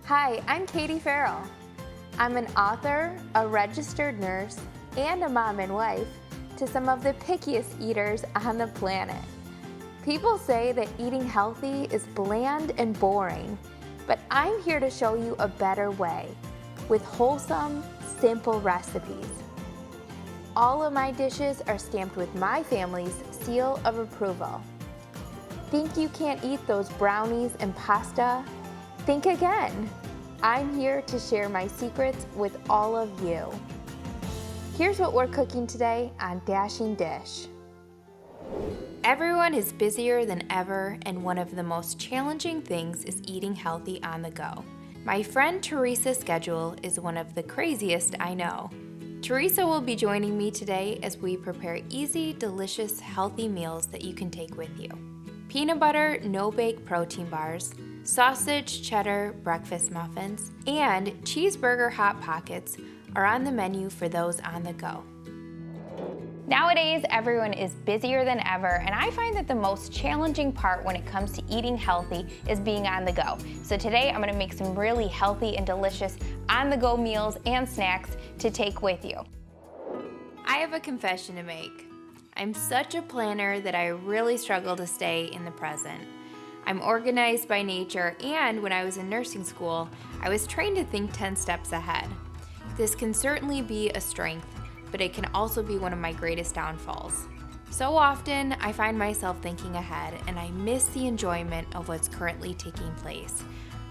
Hi, I'm Katie Farrell. I'm an author, a registered nurse, and a mom and wife to some of the pickiest eaters on the planet. People say that eating healthy is bland and boring, but I'm here to show you a better way with wholesome, simple recipes. All of my dishes are stamped with my family's seal of approval. Think you can't eat those brownies and pasta? Think again. I'm here to share my secrets with all of you. Here's what we're cooking today on Dashing Dish. Everyone is busier than ever, and one of the most challenging things is eating healthy on the go. My friend Theresa's schedule is one of the craziest I know. Theresa will be joining me today as we prepare easy, delicious, healthy meals that you can take with you. Peanut butter, no-bake protein bars, sausage, cheddar, breakfast muffins, and cheeseburger hot pockets are on the menu for those on the go. Nowadays, everyone is busier than ever, and I find that the most challenging part when it comes to eating healthy is being on the go. So today, I'm gonna make some really healthy and delicious on-the-go meals and snacks to take with you. I have a confession to make. I'm such a planner that I really struggle to stay in the present. I'm organized by nature, and when I was in nursing school, I was trained to think 10 steps ahead. This can certainly be a strength, but it can also be one of my greatest downfalls. So often, I find myself thinking ahead, and I miss the enjoyment of what's currently taking place.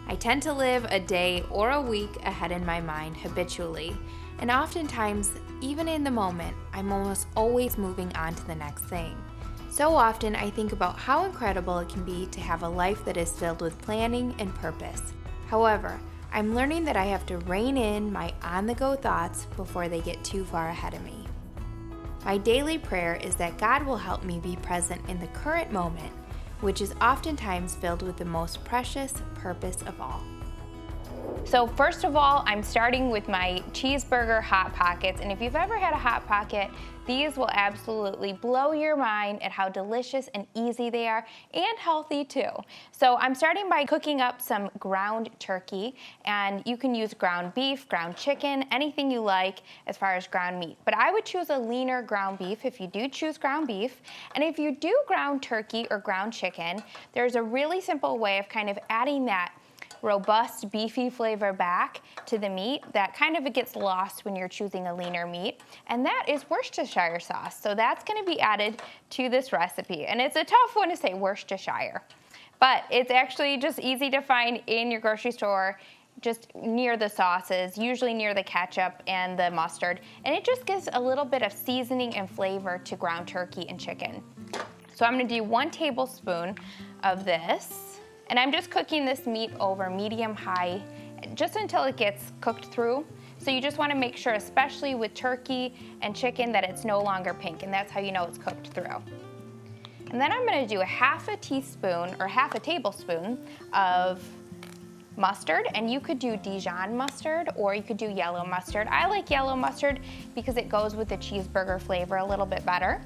I tend to live a day or a week ahead in my mind habitually, and oftentimes, even in the moment, I'm almost always moving on to the next thing. So often, I think about how incredible it can be to have a life that is filled with planning and purpose. However, I'm learning that I have to rein in my on-the-go thoughts before they get too far ahead of me. My daily prayer is that God will help me be present in the current moment, which is oftentimes filled with the most precious purpose of all. So first of all, I'm starting with my cheeseburger Hot Pockets, and if you've ever had a Hot Pocket, these will absolutely blow your mind at how delicious and easy they are, and healthy too. So I'm starting by cooking up some ground turkey, and you can use ground beef, ground chicken, anything you like as far as ground meat. But I would choose a leaner ground beef if you do choose ground beef. And if you do ground turkey or ground chicken, there's a really simple way of kind of adding that robust beefy flavor back to the meat that kind of gets lost when you're choosing a leaner meat, and that is Worcestershire sauce. So that's going to be added to this recipe, and it's a tough one to say, Worcestershire, but it's actually just easy to find in your grocery store, just near the sauces, usually near the ketchup and the mustard, and it just gives a little bit of seasoning and flavor to ground turkey and chicken. So I'm going to do 1 tablespoon of this. And I'm just cooking this meat over medium-high just until it gets cooked through. So you just want to make sure, especially with turkey and chicken, that it's no longer pink, and that's how you know it's cooked through. And then I'm going to do a half a teaspoon or half a tablespoon of mustard, and you could do Dijon mustard or you could do yellow mustard. I like yellow mustard because it goes with the cheeseburger flavor a little bit better,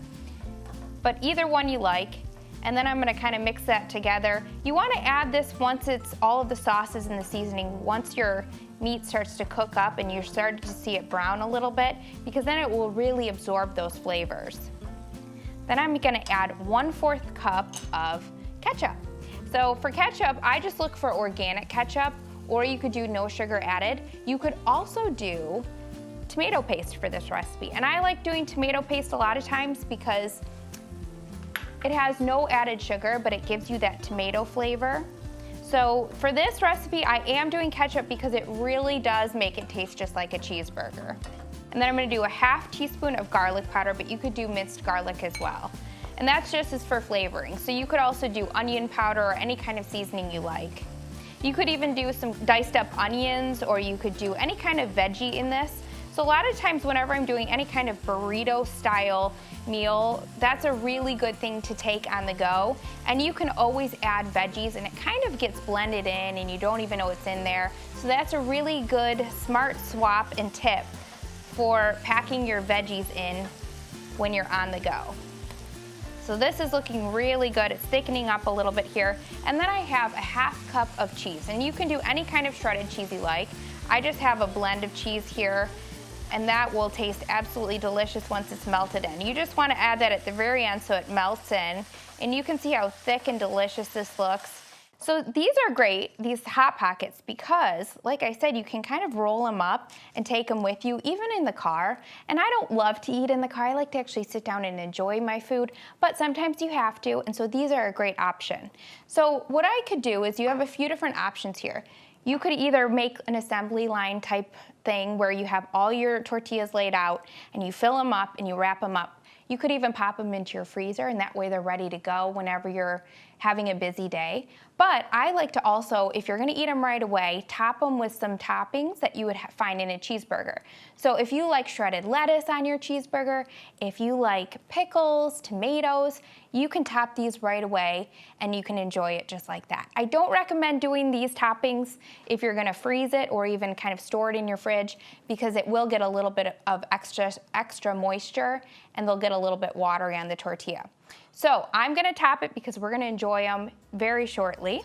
but either one you like. And then I'm gonna kind of mix that together. You wanna add this once it's all of the sauces and the seasoning, once your meat starts to cook up and you're starting to see it brown a little bit, because then it will really absorb those flavors. Then I'm gonna add 1/4 cup of ketchup. So for ketchup, I just look for organic ketchup, or you could do no sugar added. You could also do tomato paste for this recipe. And I like doing tomato paste a lot of times because it has no added sugar, but it gives you that tomato flavor. So for this recipe, I am doing ketchup because it really does make it taste just like a cheeseburger. And then I'm gonna do a half teaspoon of garlic powder, but you could do minced garlic as well. And that's just as for flavoring. So you could also do onion powder or any kind of seasoning you like. You could even do some diced up onions, or you could do any kind of veggie in this. So a lot of times whenever I'm doing any kind of burrito style meal, that's a really good thing to take on the go. And you can always add veggies and it kind of gets blended in and you don't even know it's in there. So that's a really good smart swap and tip for packing your veggies in when you're on the go. So this is looking really good. It's thickening up a little bit here. And then I have a 1/2 cup of cheese. And you can do any kind of shredded cheese you like. I just have a blend of cheese here, and that will taste absolutely delicious once it's melted in. You just want to add that at the very end so it melts in. And you can see how thick and delicious this looks. So these are great, these Hot Pockets, because like I said, you can kind of roll them up and take them with you, even in the car. And I don't love to eat in the car. I like to actually sit down and enjoy my food, but sometimes you have to, and so these are a great option. So what I could do is you have a few different options here. You could either make an assembly line type thing where you have all your tortillas laid out and you fill them up and you wrap them up. You could even pop them into your freezer, and that way they're ready to go whenever you're having a busy day. But I like to also, if you're gonna eat them right away, top them with some toppings that you would find in a cheeseburger. So if you like shredded lettuce on your cheeseburger, if you like pickles, tomatoes, you can top these right away and you can enjoy it just like that. I don't recommend doing these toppings if you're gonna freeze it or even kind of store it in your fridge, because it will get a little bit of extra moisture and they'll get a little bit watery on the tortilla. So I'm gonna top it because we're gonna enjoy them very shortly.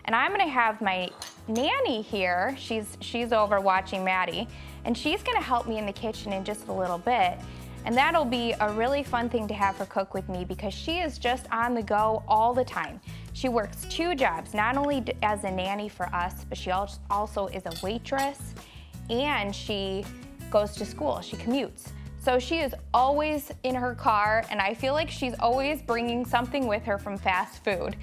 And I'm gonna have my nanny here, she's over watching Maddie, and she's gonna help me in the kitchen in just a little bit. And that'll be a really fun thing to have her cook with me, because she is just on the go all the time. She works 2 jobs, not only as a nanny for us, but she also is a waitress, and she goes to school, she commutes. So she is always in her car, and I feel like she's always bringing something with her from fast food.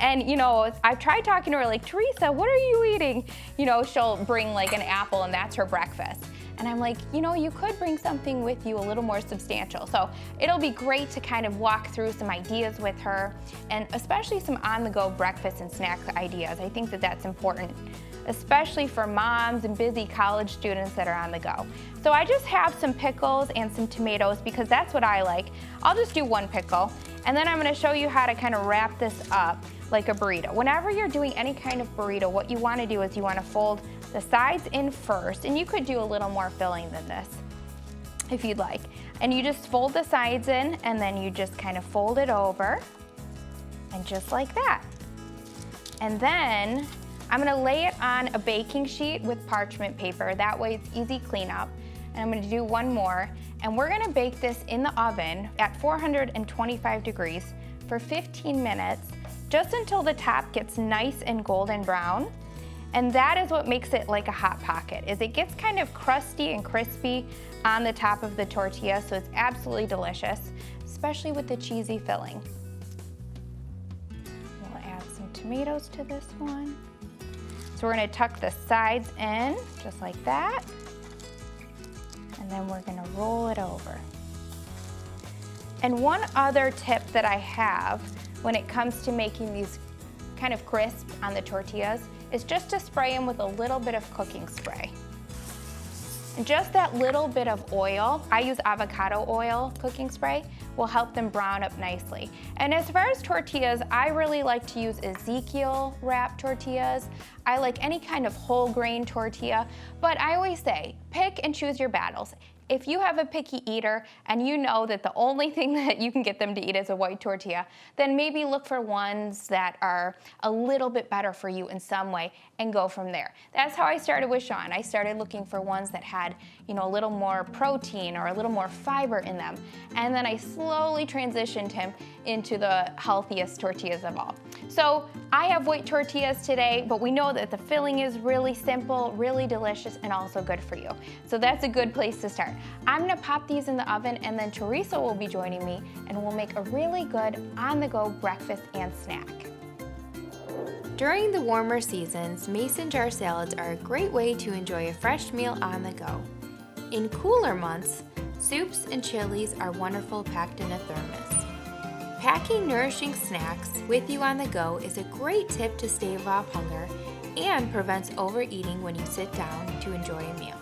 And you know, I've tried talking to her like, Theresa, what are you eating? You know, she'll bring like an apple and that's her breakfast. And I'm like, you know, you could bring something with you a little more substantial. So it'll be great to kind of walk through some ideas with her, and especially some on-the-go breakfast and snack ideas. I think that that's important, especially for moms and busy college students that are on the go. So I just have some pickles and some tomatoes because that's what I like. I'll just do 1 pickle, and then I'm gonna show you how to kind of wrap this up like a burrito. Whenever you're doing any kind of burrito, what you wanna do is you wanna fold the sides in first, and you could do a little more filling than this if you'd like. And you just fold the sides in, and then you just kind of fold it over, and just like that. And then I'm gonna lay it on a baking sheet with parchment paper. That way it's easy cleanup. And I'm gonna do 1 more. And we're gonna bake this in the oven at 425 degrees for 15 minutes, just until the top gets nice and golden brown. And that is what makes it like a Hot Pocket, is it gets kind of crusty and crispy on the top of the tortilla, so it's absolutely delicious, especially with the cheesy filling. We'll add some tomatoes to this one. So we're gonna tuck the sides in, just like that. And then we're gonna roll it over. And one other tip that I have when it comes to making these kind of crisp on the tortillas is just to spray them with a little bit of cooking spray. And just that little bit of oil, I use avocado oil cooking spray, will help them brown up nicely. And as far as tortillas, I really like to use Ezekiel wrap tortillas. I like any kind of whole grain tortilla, but I always say, pick and choose your battles. If you have a picky eater and you know that the only thing that you can get them to eat is a white tortilla, then maybe look for ones that are a little bit better for you in some way and go from there. That's how I started with Sean. I started looking for ones that had, you know, a little more protein or a little more fiber in them. And then I slowly transitioned him into the healthiest tortillas of all. So I have white tortillas today, but we know that the filling is really simple, really delicious, and also good for you. So that's a good place to start. I'm gonna pop these in the oven, and then Theresa will be joining me, and we'll make a really good on-the-go breakfast and snack. During the warmer seasons, mason jar salads are a great way to enjoy a fresh meal on the go. In cooler months, soups and chilies are wonderful packed in a thermos. Packing nourishing snacks with you on the go is a great tip to stave off hunger and prevents overeating when you sit down to enjoy a meal.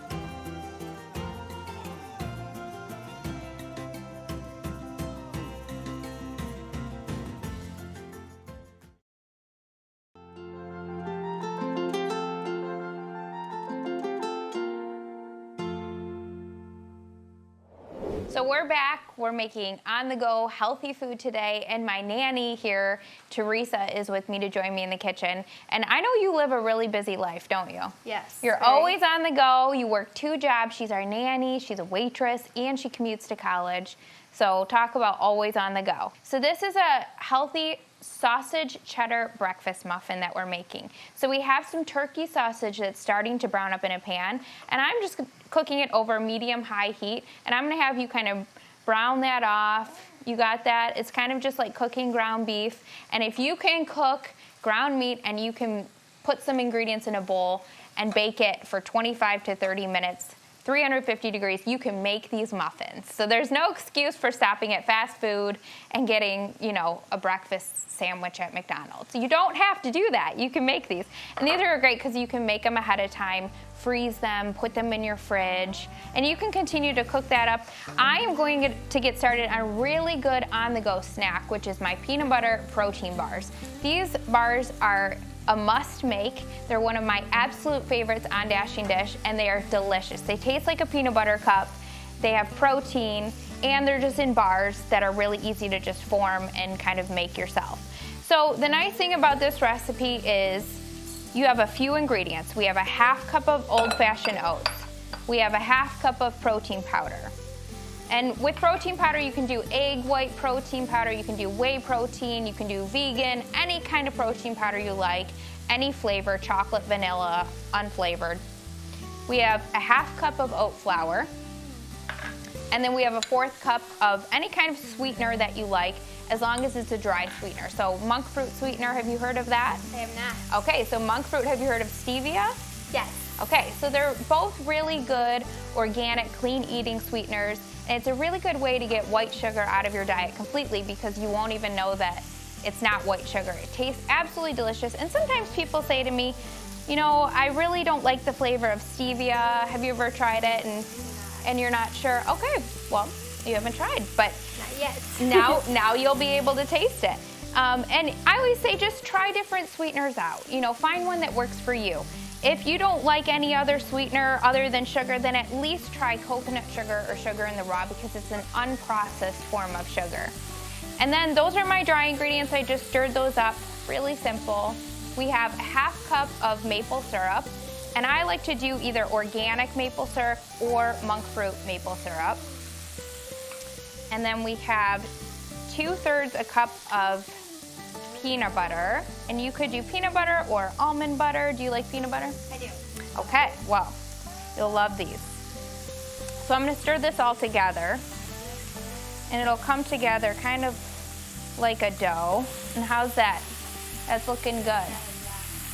So we're back. We're making on-the-go healthy food today, and my nanny here, Theresa, is with me to join me in the kitchen. And I know you live a really busy life, don't you? Yes. You're always on the go. You work 2 jobs. She's our nanny, she's a waitress, and she commutes to college. So talk about always on the go. So this is a healthy sausage cheddar breakfast muffin that we're making. So we have some turkey sausage that's starting to brown up in a pan, and I'm just cooking it over medium-high heat, and I'm gonna have you kind of brown that off. You got that? It's kind of just like cooking ground beef, and if you can cook ground meat and you can put some ingredients in a bowl and bake it for 25 to 30 minutes, 350 degrees, you can make these muffins. So there's no excuse for stopping at fast food and getting, you know, a breakfast sandwich at McDonald's. You don't have to do that. You can make these. And these are great because you can make them ahead of time, freeze them, put them in your fridge, and you can continue to cook that up. I am going to get started on a really good on-the-go snack, which is my peanut butter protein bars. These bars are a must make. They're one of my absolute favorites on Dashing Dish, and they are delicious. They taste like a peanut butter cup. They have protein, and they're just in bars that are really easy to just form and kind of make yourself. So the nice thing about this recipe is you have a few ingredients. We have a 1/2 cup of old-fashioned oats. We have a 1/2 cup of protein powder. And with protein powder, you can do egg white protein powder, you can do whey protein, you can do vegan, any kind of protein powder you like, any flavor, chocolate, vanilla, unflavored. We have a 1/2 cup of oat flour, and then we have a 1/4 cup of any kind of sweetener that you like, as long as it's a dry sweetener. So monk fruit sweetener, have you heard of that? I have not. Okay, so monk fruit, have you heard of stevia? Yes. Okay, so they're both really good, organic, clean eating sweeteners. And it's a really good way to get white sugar out of your diet completely because you won't even know that it's not white sugar. It tastes absolutely delicious. And sometimes people say to me, you know, I really don't like the flavor of stevia. Have you ever tried it and you're not sure? Okay, well, you haven't tried, but not yet. now you'll be able to taste it. And I always say just try different sweeteners out. You know, find one that works for you. If you don't like any other sweetener other than sugar, then at least try coconut sugar or sugar in the raw because it's an unprocessed form of sugar. And then those are my dry ingredients. I just stirred those up, really simple. We have a 1/2 cup of maple syrup, and I like to do either organic maple syrup or monk fruit maple syrup. And then we have 2/3 a cup of peanut butter, and you could do peanut butter or almond butter. Do you like peanut butter? I do. Okay, well, you'll love these. So I'm gonna stir this all together, and it'll come together kind of like a dough. And how's that? That's looking good.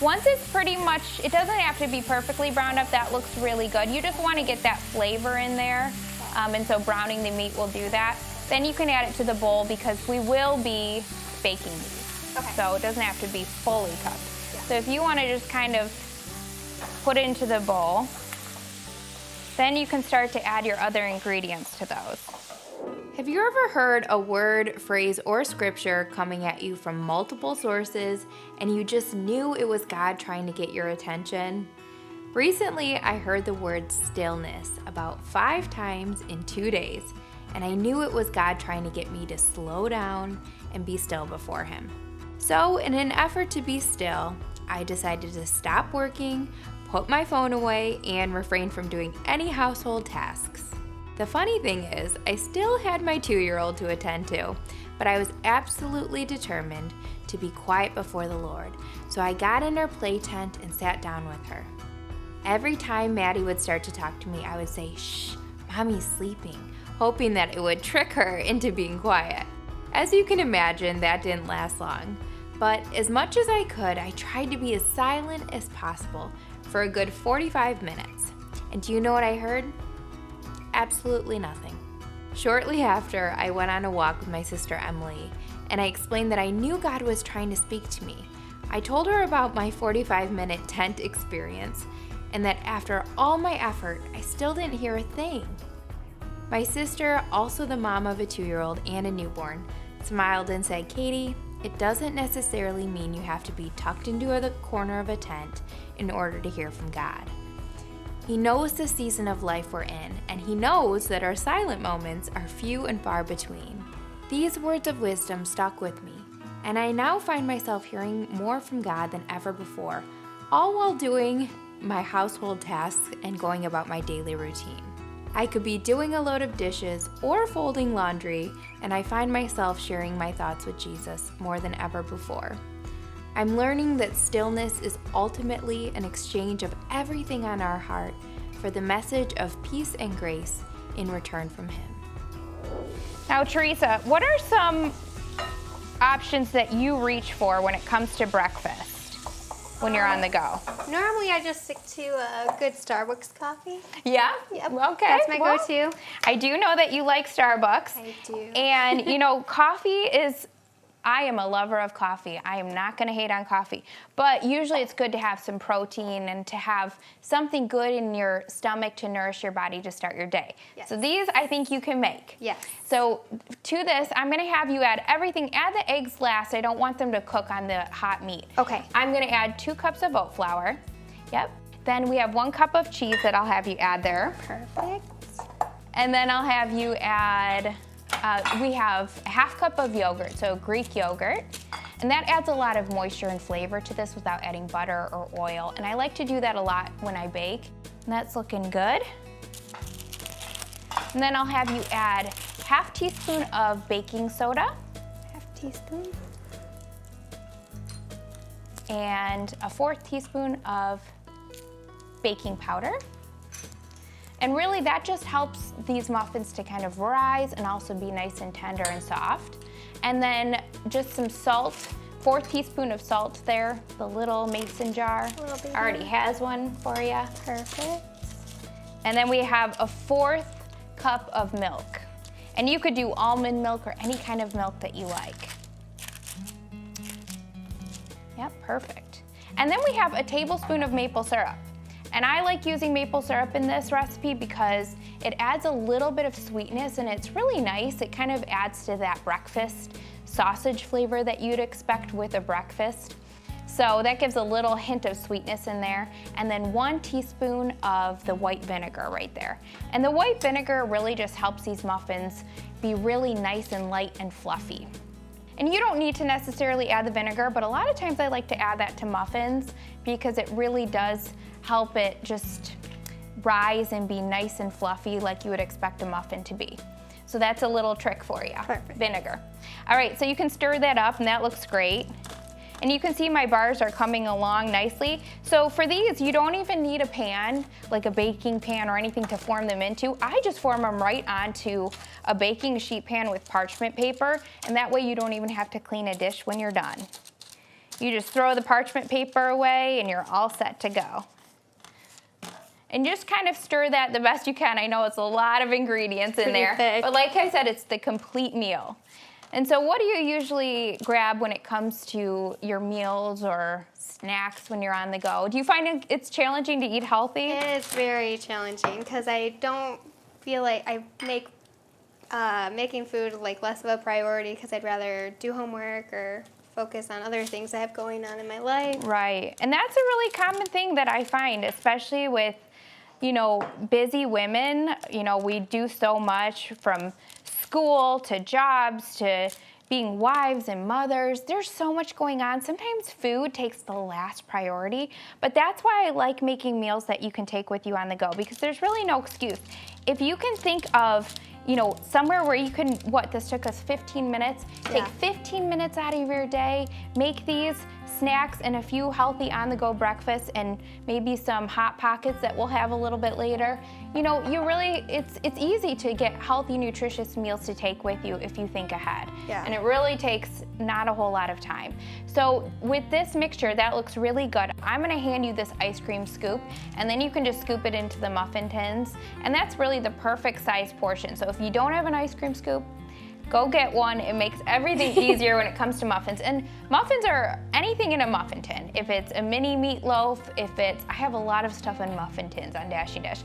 Once it's pretty much, it doesn't have to be perfectly browned up, that looks really good. You just wanna get that flavor in there, and so browning the meat will do that. Then you can add it to the bowl because we will be baking these. Okay. So it doesn't have to be fully cooked. Yeah. So if you want to just kind of put it into the bowl, then you can start to add your other ingredients to those. Have you ever heard a word, phrase, or scripture coming at you from multiple sources and you just knew it was God trying to get your attention? Recently, I heard the word stillness about 5 times in 2 days, and I knew it was God trying to get me to slow down and be still before Him. So in an effort to be still, I decided to stop working, put my phone away, and refrain from doing any household tasks. The funny thing is, I still had my 2-year-old to attend to, but I was absolutely determined to be quiet before the Lord. So I got in her play tent and sat down with her. Every time Maddie would start to talk to me, I would say, "Shh, Mommy's sleeping," hoping that it would trick her into being quiet. As you can imagine, that didn't last long. But as much as I could, I tried to be as silent as possible for a good 45 minutes. And do you know what I heard? Absolutely nothing. Shortly after, I went on a walk with my sister Emily, and I explained that I knew God was trying to speak to me. I told her about my 45-minute tent experience, and that after all my effort, I still didn't hear a thing. My sister, also the mom of a 2-year-old and a newborn, smiled and said, "Katie, it doesn't necessarily mean you have to be tucked into the corner of a tent in order to hear from God. He knows the season of life we're in, and He knows that our silent moments are few and far between. These words of wisdom stuck with me, and I now find myself hearing more from God than ever before, all while doing my household tasks and going about my daily routine. I could be doing a load of dishes or folding laundry, and I find myself sharing my thoughts with Jesus more than ever before. I'm learning that stillness is ultimately an exchange of everything on our heart for the message of peace and grace in return from Him. Now, Theresa, what are some options that you reach for when it comes to breakfast when you're on the go? Normally I just stick to a good Starbucks coffee. Yeah? Yep. Okay. That's my go-to. I do know that you like Starbucks. I do. And, coffee is, I am a lover of coffee. I am not going to hate on coffee. But usually it's good to have some protein and to have something good in your stomach to nourish your body to start your day. Yes. So these I think you can make. Yes. So to this, I'm going to have you add everything. Add the eggs last. I don't want them to cook on the hot meat. Okay. I'm going to add 2 cups of oat flour. Yep. Then we have 1 cup of cheese that I'll have you add there. Perfect. And then I'll have you add, we have a 1/2 cup of yogurt, so Greek yogurt. And that adds a lot of moisture and flavor to this without adding butter or oil. And I like to do that a lot when I bake. And that's looking good. And then I'll have you add 1/2 teaspoon of baking soda. 1/2 teaspoon. And a 1/4 teaspoon of baking powder. And really that just helps these muffins to kind of rise and also be nice and tender and soft. And then just some salt, 1/4 teaspoon of salt there, the little mason jar. Already has one for you. Perfect. And then we have a 1/4 cup of milk. And you could do almond milk or any kind of milk that you like. Yep, perfect. And then we have a tablespoon of maple syrup. And I like using maple syrup in this recipe because it adds a little bit of sweetness and it's really nice. It kind of adds to that breakfast sausage flavor that you'd expect with a breakfast. So that gives a little hint of sweetness in there. And then 1 teaspoon of the white vinegar right there. And the white vinegar really just helps these muffins be really nice and light and fluffy. And you don't need to necessarily add the vinegar, but a lot of times I like to add that to muffins because it really does help it just rise and be nice and fluffy like you would expect a muffin to be. So that's a little trick for you. Perfect. Vinegar. All right, so you can stir that up and that looks great. And you can see my bars are coming along nicely. So for these, you don't even need a pan, like a baking pan or anything to form them into. I just form them right onto a baking sheet pan with parchment paper, and that way you don't even have to clean a dish when you're done. You just throw the parchment paper away and you're all set to go. And just kind of stir that the best you can. I know it's a lot of ingredients in there, thick. but like I said, it's the complete meal. And so what do you usually grab when it comes to your meals or snacks when you're on the go? Do you find it's challenging to eat healthy? It is very challenging because I don't feel like I make making food like less of a priority because I'd rather do homework or focus on other things I have going on in my life. Right, and that's a really common thing that I find, especially with, busy women. We do so much from school to jobs to being wives and mothers. There's so much going on. Sometimes food takes the last priority, but that's why I like making meals that you can take with you on the go because there's really no excuse. If you can think of somewhere where you can, this took us 15 minutes, take 15 minutes out of your day, make these snacks and a few healthy on-the-go breakfasts and maybe some Hot Pockets that we'll have a little bit later. It's easy to get healthy, nutritious meals to take with you if you think ahead. Yeah. And it really takes not a whole lot of time. So with this mixture, that looks really good. I'm gonna hand you this ice cream scoop and then you can just scoop it into the muffin tins. And that's really the perfect size portion. So if you don't have an ice cream scoop, go get one. It makes everything easier when it comes to muffins. And muffins are anything in a muffin tin. If it's a mini meatloaf, I have a lot of stuff in muffin tins on Dashy Dash.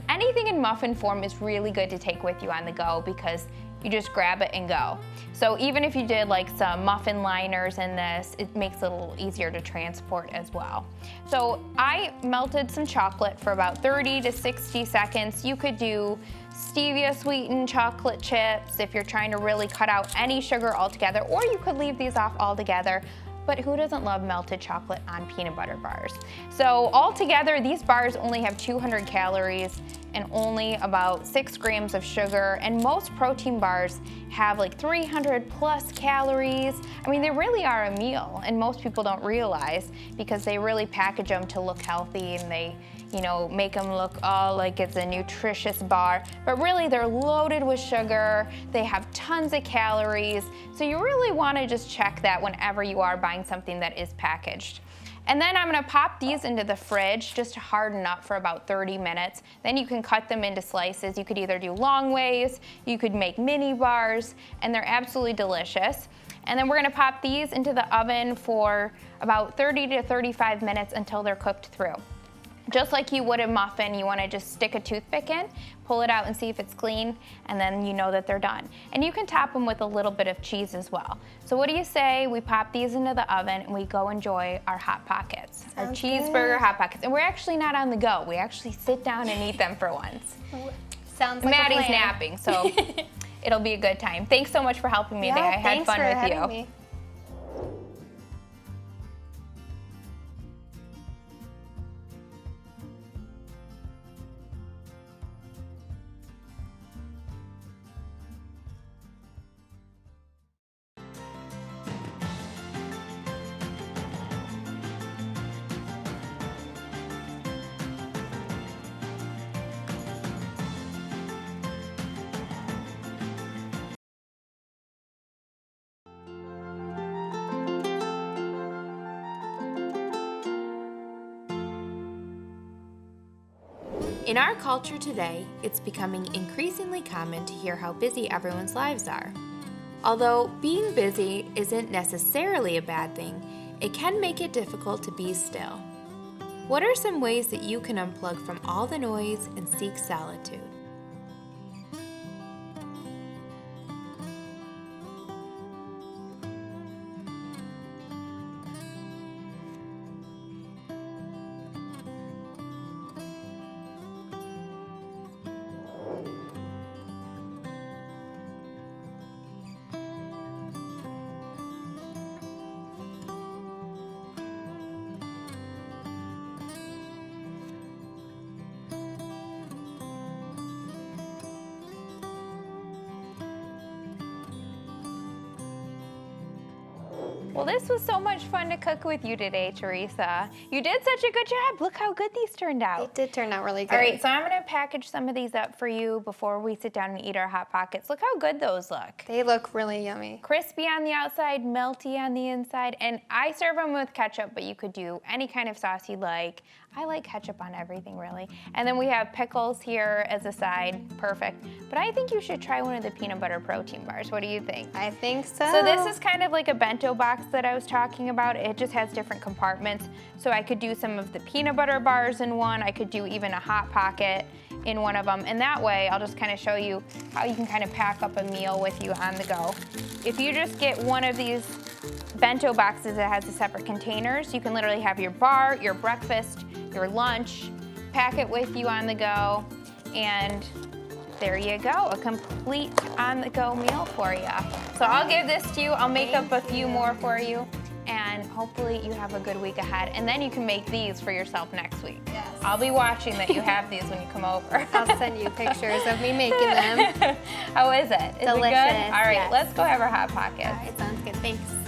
Anything in muffin form is really good to take with you on the go because you just grab it and go. So even if you did like some muffin liners in this, it makes it a little easier to transport as well. So I melted some chocolate for about 30 to 60 seconds. You could do stevia sweetened chocolate chips if you're trying to really cut out any sugar altogether, or you could leave these off altogether. But who doesn't love melted chocolate on peanut butter bars? So altogether, these bars only have 200 calories and only about 6 grams of sugar, and most protein bars have like 300 plus calories. I mean, they really are a meal, and most people don't realize because they really package them to look healthy, and they, you know, make them look all like it's a nutritious bar, but really they're loaded with sugar, they have tons of calories, so you really wanna just check that whenever you are buying something that is packaged. And then I'm gonna pop these into the fridge just to harden up for about 30 minutes. Then you can cut them into slices. You could either do long ways, you could make mini bars, and they're absolutely delicious. And then we're gonna pop these into the oven for about 30 to 35 minutes until they're cooked through. Just like you would a muffin, you wanna just stick a toothpick in, pull it out and see if it's clean, and then you know that they're done. And you can top them with a little bit of cheese as well. So what do you say we pop these into the oven and we go enjoy our Hot Pockets, our cheeseburger Hot Pockets. And we're actually not on the go. We actually sit down and eat them for once. Sounds like Maddie's a plan. napping, so it'll be a good time. Thanks so much for helping me today. I had fun with you. Me. In our culture today, it's becoming increasingly common to hear how busy everyone's lives are. Although being busy isn't necessarily a bad thing, it can make it difficult to be still. What are some ways that you can unplug from all the noise and seek solitude? Well, this was so much fun to cook with you today, Theresa. You did such a good job. Look how good these turned out. It did turn out really good. All right, so I'm gonna package some of these up for you before we sit down and eat our Hot Pockets. Look how good those look. They look really yummy. Crispy on the outside, melty on the inside, and I serve them with ketchup, but you could do any kind of sauce you like. I like ketchup on everything, really. And then we have pickles here as a side, perfect. But I think you should try one of the peanut butter protein bars. What do you think? I think so. So this is kind of like a bento box that I was talking about. It just has different compartments. So I could do some of the peanut butter bars in one. I could do even a Hot Pocket in one of them. And that way, I'll just kind of show you how you can kind of pack up a meal with you on the go. If you just get one of these bento boxes that has the separate containers, you can literally have your bar, your breakfast, your lunch, pack it with you on the go, and there you go, a complete on-the-go meal for you. So I'll give this to you. I'll make up a few more for you, and hopefully you have a good week ahead. And then you can make these for yourself next week. Yes. I'll be watching that you have these when you come over. I'll send you pictures of me making them. How is it? Is Delicious, it good? All right, yes. let's go have our Hot Pockets. All right, sounds good. Thanks.